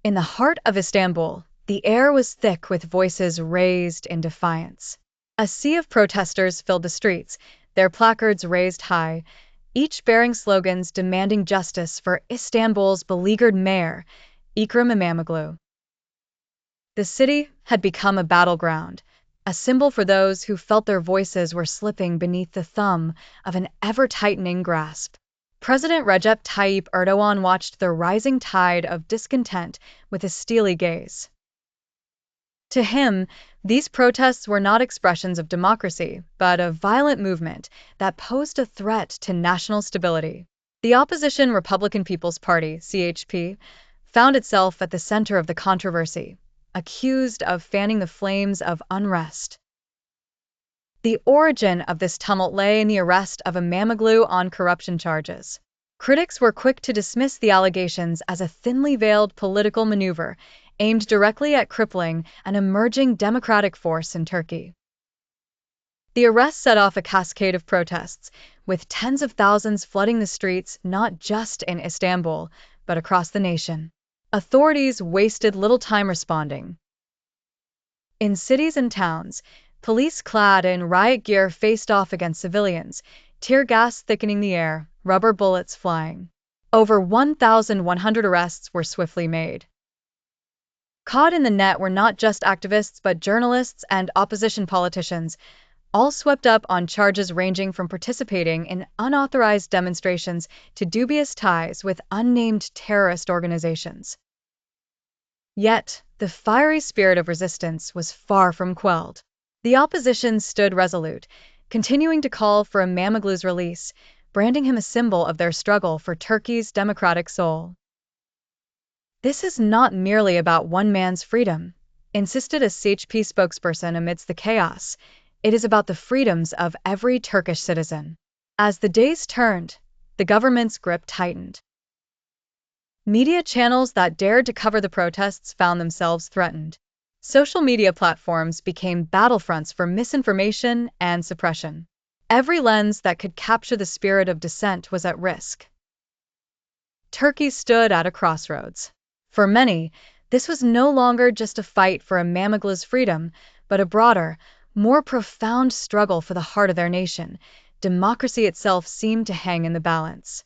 In the heart of Istanbul, the air was thick with voices raised in defiance. A sea of protesters filled the streets, their placards raised high, each bearing slogans demanding justice for Istanbul's beleaguered mayor, Ekrem İmamoğlu. The city had become a battleground, a symbol for those who felt their voices were slipping beneath the thumb of an ever-tightening grasp. President Recep Tayyip Erdogan watched the rising tide of discontent with a steely gaze. To him, these protests were not expressions of democracy, but a violent movement that posed a threat to national stability. The opposition Republican People's Party, CHP, found itself at the center of the controversy, accused of fanning the flames of unrest. The origin of this tumult lay in the arrest of İmamoğlu on corruption charges. Critics were quick to dismiss the allegations as a thinly veiled political maneuver aimed directly at crippling an emerging democratic force in Turkey. The arrest set off a cascade of protests, with tens of thousands flooding the streets not just in Istanbul, but across the nation. Authorities wasted little time responding. In cities and towns, police clad in riot gear faced off against civilians, tear gas thickening the air, rubber bullets flying. Over 1,100 arrests were swiftly made. Caught in the net were not just activists but journalists and opposition politicians, all swept up on charges ranging from participating in unauthorized demonstrations to dubious ties with unnamed terrorist organizations. Yet, the fiery spirit of resistance was far from quelled. The opposition stood resolute, continuing to call for İmamoğlu's release, branding him a symbol of their struggle for Turkey's democratic soul. "This is not merely about one man's freedom," insisted a CHP spokesperson amidst the chaos. "It is about the freedoms of every Turkish citizen." As the days turned, the government's grip tightened. Media channels that dared to cover the protests found themselves threatened. Social media platforms became battlefronts for misinformation and suppression. Every lens that could capture the spirit of dissent was at risk. Turkey stood at a crossroads. For many, this was no longer just a fight for İmamoğlu's freedom, but a broader, more profound struggle for the heart of their nation. Democracy itself seemed to hang in the balance.